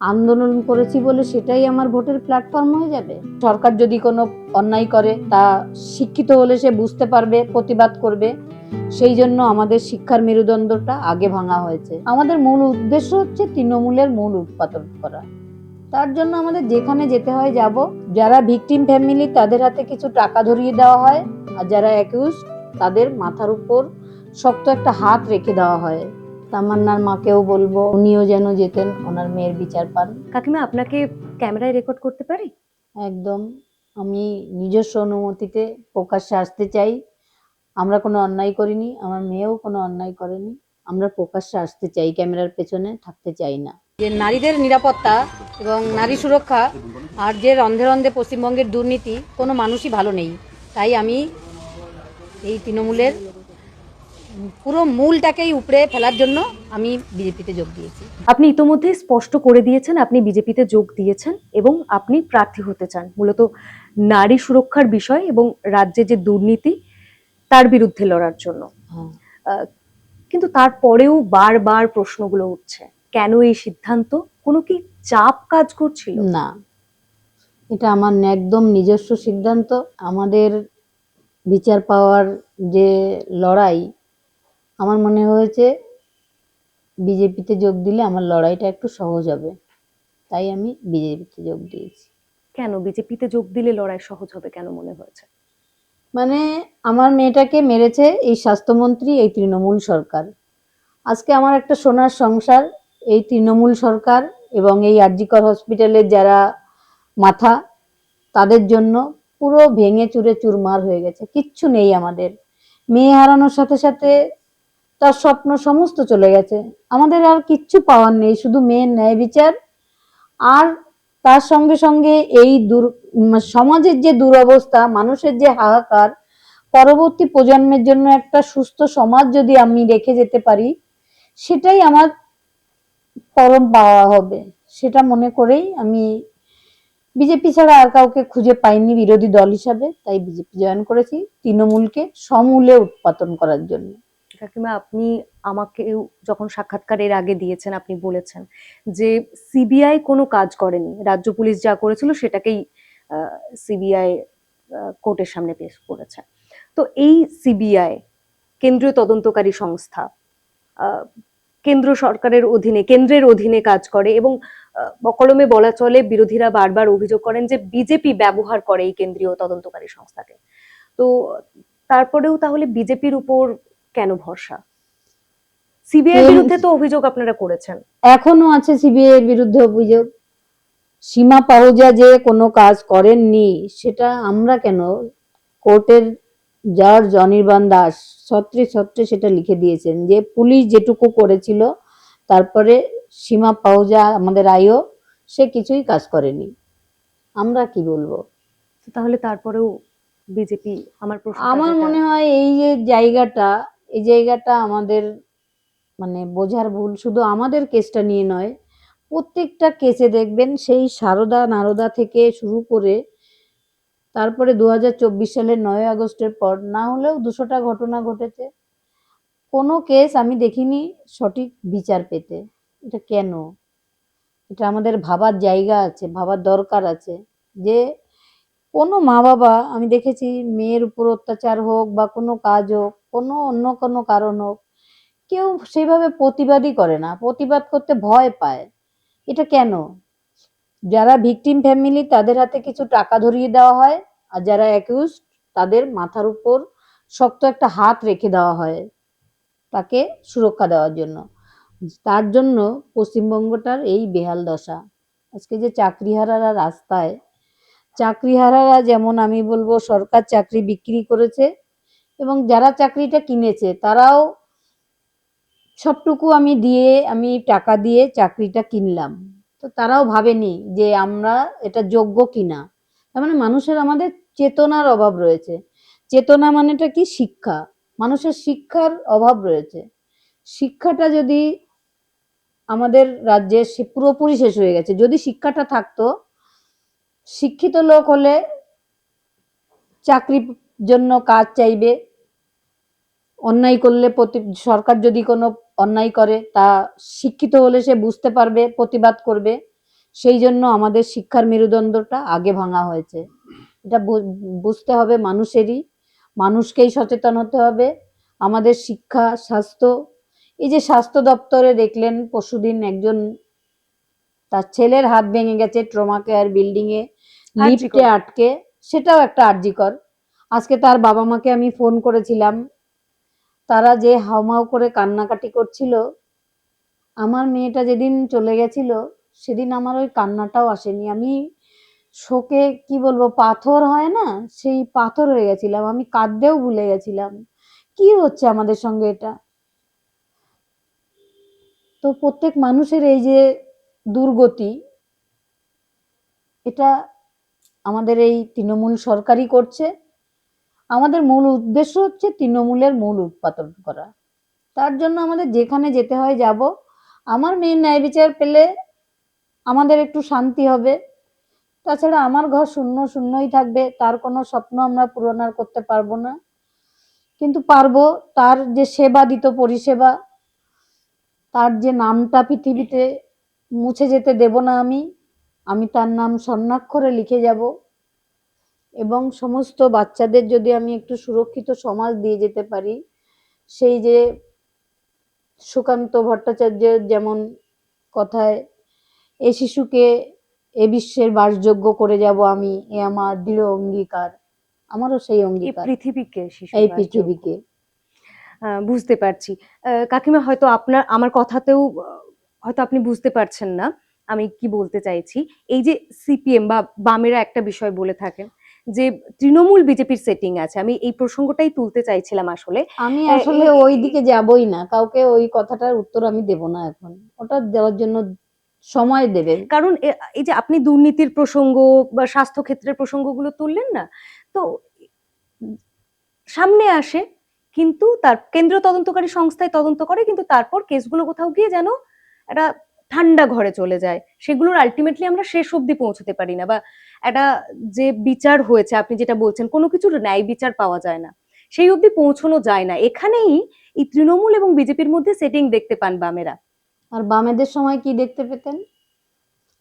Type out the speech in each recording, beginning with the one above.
আন্দোলন করেছি বলে সেটাই আমার ভোটের প্ল্যাটফর্ম হয়ে যাবে? সরকার যদি কোনো অন্যায় করে তা শিক্ষিত হলে সে বুঝতে পারবে, প্রতিবাদ করবে। সেই জন্য আমাদের শিক্ষার মেরুদণ্ডটা আগে ভাঙা হয়েছে। আমাদের মূল উদ্দেশ্য হচ্ছে তৃণমূলের মূল উৎপাদন করা। তার জন্য আমাদের যেখানে যেতে হয় যাব। যারা ভিকটিম ফ্যামিলি তাদের হাতে কিছু টাকা ধরিয়ে দেওয়া হয়, আর যারা অ্যাকিউজ তাদের মাথার উপর শক্ত একটা হাত রেখে দেওয়া হয়। তামান্নার মাকেও বলবো উনিও যেন যেতেন, ওনার মেয়ের বিচার পান। কাকিমা, আপনাকে ক্যামেরায় রেকর্ড করতে পারি? একদম, আমি নিজস্ব অনুমতিতে প্রকাশ্যে আসতে চাই। আমরা কোনো অন্যায় করিনি, আমার মেয়েও কোনো অন্যায় করেনি। আমরা প্রকাশ্যে আসতে চাই, ক্যামেরার পেছনে থাকতে চাই না। যে নারীদের নিরাপত্তা এবং নারী সুরক্ষা আর যে রন্ধে রন্ধে পশ্চিমবঙ্গের দুর্নীতি, কোনো মানুষই ভালো নেই। তাই আমি এই তৃণমূলের পুরো মূলটাকেই উপড়ে ফেলার জন্য আমি বিজেপিতে যোগ দিয়েছি। আপনি ইতোমধ্যে স্পষ্ট করে দিয়েছেন আপনি বিজেপিতে যোগ দিয়েছেন এবং আপনি প্রার্থী হতে চান মূলত নারী সুরক্ষার বিষয় এবং রাজ্যে যে দুর্নীতি তার বিরুদ্ধে লড়ার জন্য। আহ, কিন্তু তারপরেও বারবার প্রশ্নগুলো উঠছে, কেন এই সিদ্ধান্ত? কোনো কি চাপ কাজ করছিল? না, এটা আমার একদম নিজস্ব সিদ্ধান্ত। আমাদের বিচার পাওয়ার যে লড়াই, আমার মনে হয়েছে বিজেপিতে যোগ দিলে আমার লড়াইটা একটু সহজ হবে, তাই আমি বিজেপিতে যোগ দিয়েছি। কেন বিজেপিতে যোগ দিলে লড়াই সহজ হবে কেন মনে হয়েছে? মানে আমার মেয়েটাকে মেরেছে এই স্বাস্থ্যমন্ত্রী, এই তৃণমূল সরকার। আজকে আমার একটা সোনার সংসার এই তৃণমূল সরকার এবং এই আরজিকর হসপিটালের যারা মাথা, তাদের জন্য পুরো ভেঙে চুরে চুরমার হয়ে গেছে। কিচ্ছু নেই আমাদের। মেয়ে হারানোর সাথে সাথে তার স্বপ্ন সমস্ত চলে গেছে। আমাদের আর কিচ্ছু পাওয়ার নেই, শুধু মেয়ের ন্যায় বিচার। আর তার সঙ্গে সঙ্গে এই সমাজের যে দুরবস্থা, মানুষের যে হাহাকার, পরবর্তী প্রজন্মের জন্য একটা সুস্থ সমাজ যদি আমি রেখে যেতে পারি, সেটাই আমার পরম পাওয়া হবে। সেটা মনে করেই আমি বিজেপি ছাড়া আর কাউকে খুঁজে পাইনি বিরোধী দল হিসাবে, তাই বিজেপি জয়েন করেছি তৃণমূলকে সমূলে উৎপাদন করার জন্য। কাকিমা, আপনি আমাকে যখন সাক্ষাৎকার এর আগে দিয়েছেন আপনি বলেছেন যে সিবিআই কোনো কাজ করেনি, রাজ্য পুলিশ যা করেছিল সেটাকেই সিবিআই কোর্টের সামনে পেশ করেছে। তো এই সিবিআই কেন্দ্রীয় তদন্তকারী সংস্থা, আহ, কেন্দ্র সরকারের অধীনে, কেন্দ্রের অধীনে কাজ করে এবং বকলমে বলা চলে বিরোধীরা বারবার অভিযোগ করেন যে বিজেপি ব্যবহার করে এই কেন্দ্রীয় তদন্তকারী সংস্থাকে। তো তারপরেও তাহলে বিজেপির উপর কেন ভরসা? সিবিআই এর বিরুদ্ধে তো অভিযোগ আপনারা করেছেন। এখনো আছে সিবিআই এর বিরুদ্ধে অভিযোগ। সীমা পাহুজা যে কোনো কাজ করেননি সেটা আমরা কেন, কোর্টের জাজ অনির্বাণ দাস ছত্রে ছত্রে সেটা লিখে দিয়েছেন যে পুলিশ যেটুকু করেছিল, তারপরে সীমা পাহুজা আমাদের আইও সে কিছুই কাজ করেনি। আমরা কি বলবো? তাহলে তারপরেও বিজেপি, আমার প্রশ্ন, আমার মনে হয় এই যে জায়গাটা, এই জায়গাটা আমাদের মানে বোঝার ভুল। শুধু আমাদের কেসটা নিয়ে নয়, প্রত্যেকটা কেসে দেখবেন সেই সারদা নারদা থেকে শুরু করে তারপরে 2024 সালের 9 আগস্টের পর না হলেও 200টা ঘটনা ঘটেছে। কোনো কেস আমি দেখিনি সঠিক বিচার পেতে। এটা কেন? এটা আমাদের ভাবার জায়গা আছে, ভাবার দরকার আছে। যে কোনো মা বাবা আমি দেখেছি মেয়ের উপর অত্যাচার হোক বা কোনো কাজ হোক, কোনো অন্য কোনো কারণ হোক, কেউ সেভাবে প্রতিবাদই করে না, প্রতিবাদ করতে ভয় পায়। এটা কেন? যারা ভিকটিম ফ্যামিলি তাদের হাতে কিছু টাকা ধরিয়ে দেওয়া হয়, আর যারা অ্যাকিউজ তাদের মাথার উপর শক্ত একটা হাত রেখে দেওয়া হয় তাকে সুরক্ষা দেওয়ার জন্য। তার জন্য পশ্চিমবঙ্গটার এই বেহাল দশা। আজকে যে চাকরিহারারা রাস্তায়, চাকরিহারারা যেমন আমি বলবো সরকার চাকরি বিক্রি করেছে এবং যারা চাকরিটা কিনেছে তারাও সবটুকু আমি টাকা দিয়ে চাকরিটা কিনলাম, তো তারাও ভাবেনি যে আমরা এটা যোগ্য কিনা। তার মানে মানুষের আমাদের চেতনার অভাব রয়েছে। চেতনা মানেটা কি? শিক্ষা। মানুষের শিক্ষার অভাব রয়েছে। শিক্ষাটা যদি আমাদের রাজ্যে পুরোপুরি শেষ হয়ে গেছে। যদি শিক্ষাটা থাকতো, শিক্ষিত লোক হলে চাকরির জন্য কাজ চাইবে, অন্যায় করলে সরকার যদি কোনো অন্যায় করে তা শিক্ষিত হলে সে বুঝতে পারবে, প্রতিবাদ করবে। সেই জন্য আমাদের শিক্ষার মেরুদণ্ডটা আগে ভাঙা হয়েছে। এটা বুঝতে হবে মানুষেরই, মানুষকেই সচেতন হতে হবে। আমাদের শিক্ষা, স্বাস্থ্য, এই যে স্বাস্থ্য দপ্তরে দেখলেন পরশুদিন একজন, তার ছেলের হাত ভেঙে গেছে ট্রমা কেয়ার বিল্ডিং এ লিফটে আর্জিকর। আটকে, সেটাও একটা আর্জিকর। আজকে তার বাবা মাকে আমি ফোন করেছিলাম, তারা যে হাউমাউ করে কান্নাকাটি করছিল। আমার মেয়েটা যেদিন চলে গেছিল সেদিন আমার ওই কান্নাটাও আসেনি। আমি শোকে কি বলবো, পাথর হয় না, সেই পাথর হয়ে গেছিলাম, আমি কাঁদতেও ভুলে গেছিলাম। কি হচ্ছে আমাদের সঙ্গে এটা? তো প্রত্যেক মানুষের এই যে দুর্গতি, এটা আমাদের এই তৃণমূল সরকারই করছে। আমাদের মূল উদ্দেশ্য হচ্ছে তৃণমূলের মূল উৎপাদন করা। তার জন্য আমাদের যেখানে যেতে হয় যাব। আমার মেয়ের ন্যায় বিচার পেলে আমাদের একটু শান্তি হবে। তাছাড়া আমার ঘর শূন্য শূন্যই থাকবে, তার কোনো স্বপ্ন আমরা পূরণ আর করতে পারবো না। কিন্তু পারবো তার যে সেবা দিত পরিষেবা, তার যে নামটা পৃথিবীতে মুছে যেতে দেব না আমি। আমি তার নাম স্বর্ণাক্ষরে লিখে যাব, এবং সমস্ত বাচ্চাদের যদি আমি একটু সুরক্ষিত সমাজ দিয়ে যেতে পারি, সেই যে সুকান্ত ভট্টাচার্যের যেমন কথায়, এ শিশুকে এ বিশ্বের বাসযোগ্য করে যাব আমি, এ আমার দৃঢ় অঙ্গীকার। আমারও সেই এই অঙ্গীকার পৃথিবীকে শিশু এই বাসযোগ্য। পৃথিবীকে। বুঝতে পারছি। কাকিমা, হয়তো আপনার আমার কথাতেও হয়তো আপনি বুঝতে পারছেন না আমি কি বলতে চাইছি। এই যে সিপিএম বা বামেরা একটা বিষয় বলে থাকেন যে তৃণমূল বিজেপির সেটিং আছে, আমি এই প্রসঙ্গটাই তুলতে চাইছিলাম আসলে। আমি আহ, আসলে এবং ওই দিকে যাবই না, কাউকে ওই কথাটার উত্তর আমি দেব না এখন। ওটা দেওয়ার জন্য সময় দেবেন। কারণ এই যে আপনি দুর্নীতির প্রসঙ্গ বা স্বাস্থ্য ক্ষেত্রের প্রসঙ্গগুলো তুললেন না, তো সামনে আসে, কিন্তু তার কেন্দ্রীয় তদন্তকারী সংস্থায় তদন্ত করে, কিন্তু তারপর কেসগুলো কোথাও গিয়ে যেন একটা ঠান্ডা ঘরে চলে যায়, সেগুলোর আলটিমেটলি আমরা শেষ অবধি পৌঁছতে পারি না, বা একটা যে বিচার হয়েছে আপনি যেটা বলছেন কোনো কিছুর ন্যায় বিচার পাওয়া যায় না, সেই অবধি পৌঁছানো যায় না। এখানেই এই তৃণমূল এবং বিজেপির মধ্যে সেটিং দেখতে পান বামেরা। আর বামেদের সময় কি দেখতে পেতেন?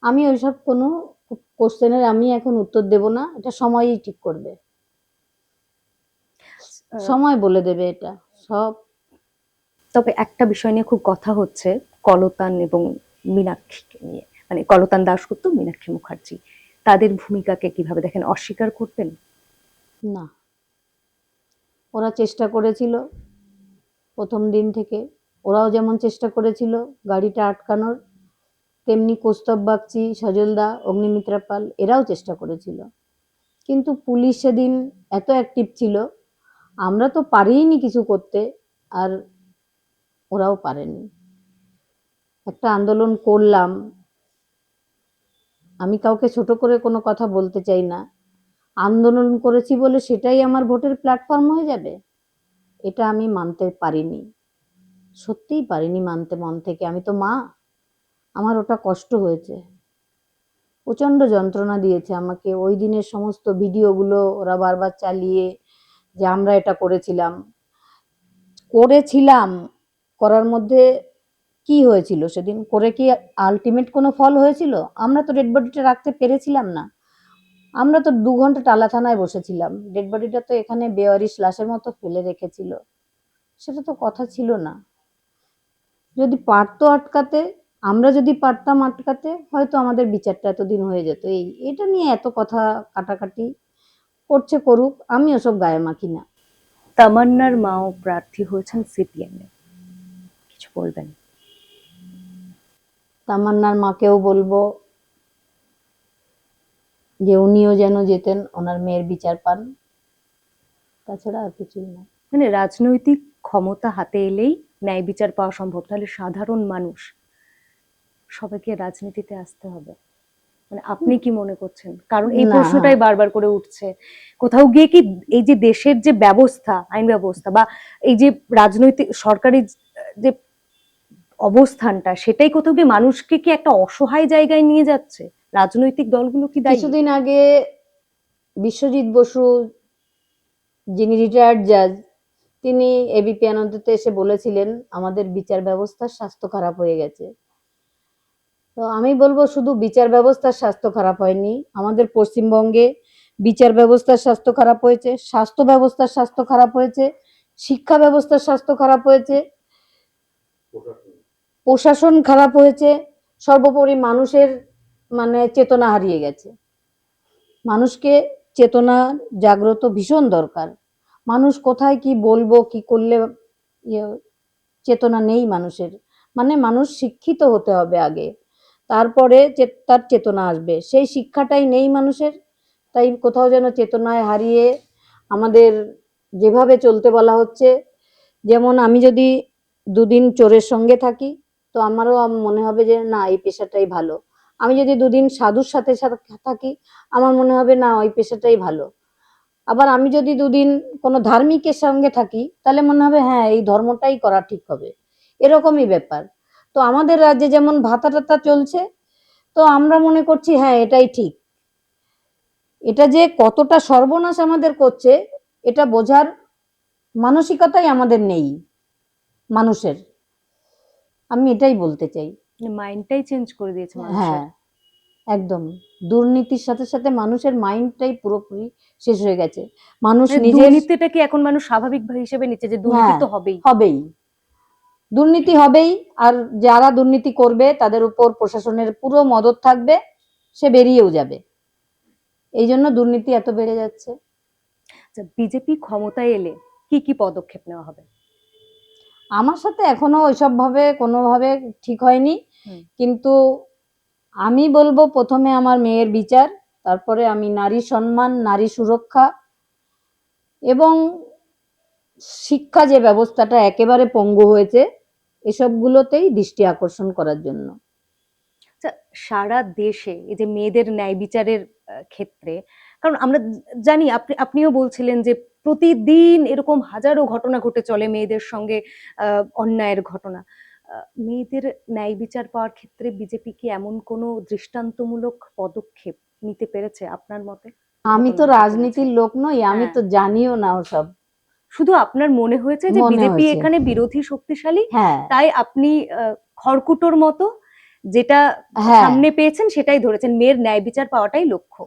আমি ওইসব কোনো কোশ্চেনের আমি এখন উত্তর দেব না, এটা সময়ই ঠিক করবে, আহ, সময় বলে দেবে এটা সব। তবে একটা বিষয় নিয়ে খুব কথা হচ্ছে, কলতান এবং মীনাক্ষীকে নিয়ে, মানে কলতান দাশগুপ্ত, মীনাক্ষী মুখার্জি, তাদের ভূমিকাকে কিভাবে দেখেন? অস্বীকার করবেন? না, ওরা চেষ্টা করেছিল প্রথম দিন থেকে। ওরাও যেমন চেষ্টা করেছিল গাড়িটা আটকানোর, তেমনি কৌস্তব বাগচি, সজলদা, অগ্নিমিত্রা পাল এরাও চেষ্টা করেছিল। কিন্তু পুলিশ সেদিন এত অ্যাক্টিভ ছিল, আমরা তো পারিনি কিছু করতে, আর ওরাও পারেনি। একটা আন্দোলন করলাম, আমি কাউকে ছোট করে কোনো কথা বলতে চাই না, আন্দোলন করেছি বলে সেটাই আমার ভোটের প্ল্যাটফর্ম হয়ে যাবে, এটা আমি মানতে পারিনি, সত্যিই পারিনি মানতে মন থেকে। আমি তো মা, আমার ওটা কষ্ট হয়েছে, প্রচন্ড যন্ত্রণা দিয়েছে আমাকে ওই দিনের সমস্ত ভিডিওগুলো ওরা বারবার চালিয়ে, যে আমরা এটা করেছিলাম। করেছিলাম, করার মধ্যে কি হয়েছিল সেদিন করে? কি আলটিমেট কোনো ফল হয়েছিল? আমরা তো ডেড বডিটা রাখতে পেরেছিলাম না, আমরা তো 2 ঘন্টা টালা থানায় বসেছিলাম, ডেড বডিটা তো এখানে বেওয়ারিশ লাশের মতো ফেলে রেখেছিল, সেটা তো কথা ছিল না। যদি পারতো আটকাতে, আমরা যদি পারতাম আটকাতে, হয়তো আমাদের বিচারটা এতদিন হয়ে যেত। এটা নিয়ে এত কথা কাটাকাটি করছে, করুক, আমি ওসব গায়ে মাখি না। তামান্নার মাও প্রার্থী হয়েছেন সিপিএম এ, কিছু বলবেন? তামান্নার মাকেও বলবো যে উনিও যেন যেতেন, ওনার মেয়ের বিচার পান, তাছাড়া আর কিছুই না। মানে রাজনৈতিক ক্ষমতা হাতে এলেই ন্যায় বিচার পাওয়া সম্ভব, তাহলে সাধারণ মানুষ সবাইকে রাজনীতিতে আসতে হবে, মানে আপনি কি মনে করছেন? কারণ এই না, প্রশ্নটাই বারবার করে উঠছে, কোথাও গিয়ে কি এই যে দেশের যে ব্যবস্থা, আইন ব্যবস্থা বা এই যে রাজনৈতিক সরকারি যে অবস্থানটা, সেটাই কোথাও গিয়ে মানুষকে কি একটা অসহায় জায়গায় নিয়ে যাচ্ছে? রাজনৈতিক দলগুলো কি দায়ী? কিছুদিন আগে বিশ্বজিৎ বসু, যিনি রিটায়ার্ড জাজ, তিনি এবিপি আনন্দতে এসে বলেছিলেন আমাদের বিচার ব্যবস্থার স্বাস্থ্য খারাপ হয়ে গেছে। তো আমি বলবো শুধু বিচার ব্যবস্থার স্বাস্থ্য খারাপ হয়নি, আমাদের পশ্চিমবঙ্গে বিচার ব্যবস্থার স্বাস্থ্য খারাপ হয়েছে, স্বাস্থ্য ব্যবস্থার স্বাস্থ্য খারাপ হয়েছে, শিক্ষা ব্যবস্থার স্বাস্থ্য খারাপ হয়েছে, প্রশাসন খারাপ হয়েছে, সর্বোপরি মানুষের মানে চেতনা হারিয়ে গেছে। মানুষকে চেতনা জাগ্রত ভীষণ দরকার। মানুষ কোথায় কি বলবো কি করলে ইয়ে, চেতনা নেই মানুষের। মানে মানুষ শিক্ষিত হতে হবে আগে, তারপরে তার চেতনা আসবে, সেই শিক্ষাটাই নেই মানুষের। তাই কোথাও যেন চেতনায় হারিয়ে আমাদের যেভাবে চলতে বলা হচ্ছে, যেমন আমি যদি দুদিন চোরের সঙ্গে থাকি তো আমারও মনে হবে যে না এই পেশাটাই ভালো। আমি যদি দুদিন সাধুর সাথে থাকি আমার মনে হবে না ওই পেশাটাই ভালো। আবার আমি যদি দুদিন কোনো ধার্মিকের সঙ্গে থাকি তাহলে মনে হবে হ্যাঁ এই ধর্মটাই করা ঠিক হবে। এরকমই ব্যাপার। তো আমাদের রাজ্যে যেমন ভাতা টাতা চলছে, তো আমরা মনে করছি হ্যাঁ এটাই ঠিক। এটা যে কতটা সর্বনাশ আমাদের করছে এটা বোঝার মানসিকতাই আমাদের নেই মানুষের। আমি এটাই বলতে চাই। মাইন্ডটাই চেঞ্জ করে দিয়েছে মানুষের। হ্যাঁ একদম, দুর্নীতির সাথে সাথে মানুষের মাইন্ডটাই পুরোপুরি শেষ হয়ে গেছে। মানুষ মানে নিজের দুর্নীতিটাকে এখন মানুষ স্বাভাবিক হিসেবে নিচ্ছে যে দুর্নীতি তো হবেই। হবেই, দুর্নীতি হবেই। আর যারা দুর্নীতি করবে তাদের উপর প্রশাসনের পুরো মদত থাকবে, সে বেরিয়েও যাবে। এই জন্য দুর্নীতি এত বেড়ে যাচ্ছে। আচ্ছা, বিজেপি ক্ষমতায় এলে কি কি পদক্ষেপ নেওয়া হবে? আমার সাথে এখনো ওইসব ভাবে কোনোভাবে ঠিক হয়নি, কিন্তু আমি বলবো প্রথমে আমার মেয়ের বিচার, তারপরে আমি নারী সম্মান, নারী সুরক্ষা এবং শিক্ষা যে ব্যবস্থাটা একেবারে পঙ্গু হয়েছে এসবগুলোতেই দৃষ্টি আকর্ষণ করার জন্য। আচ্ছা, সারা দেশে এই যে মেয়েদের ন্যায় বিচারের ক্ষেত্রে, কারণ আমরা জানি আপনিও বলছিলেন যে প্রতিদিন এরকম হাজারো ঘটনা ঘটে চলে মেয়েদের সঙ্গে অন্যায়ের ঘটনা। মেয়েদের ন্যায় বিচার পাওয়ার ক্ষেত্রে বিজেপি কি এমন কোনো দৃষ্টান্তমূলক পদক্ষেপ নিতে পেরেছে আপনার মতে? আমি তো রাজনীতির লোক নই, আমি তো জানিও না ওসব। শুধু আপনার মনে হয়েছে যে বিজেপি এখানে বিরোধী শক্তিশালী, তাই আপনি খড়কুটোর মতো যেটা সামনে পেয়েছেন সেটাই ধরেছেন, মেয়ের ন্যায় বিচার পাওয়াটাই লক্ষ্য।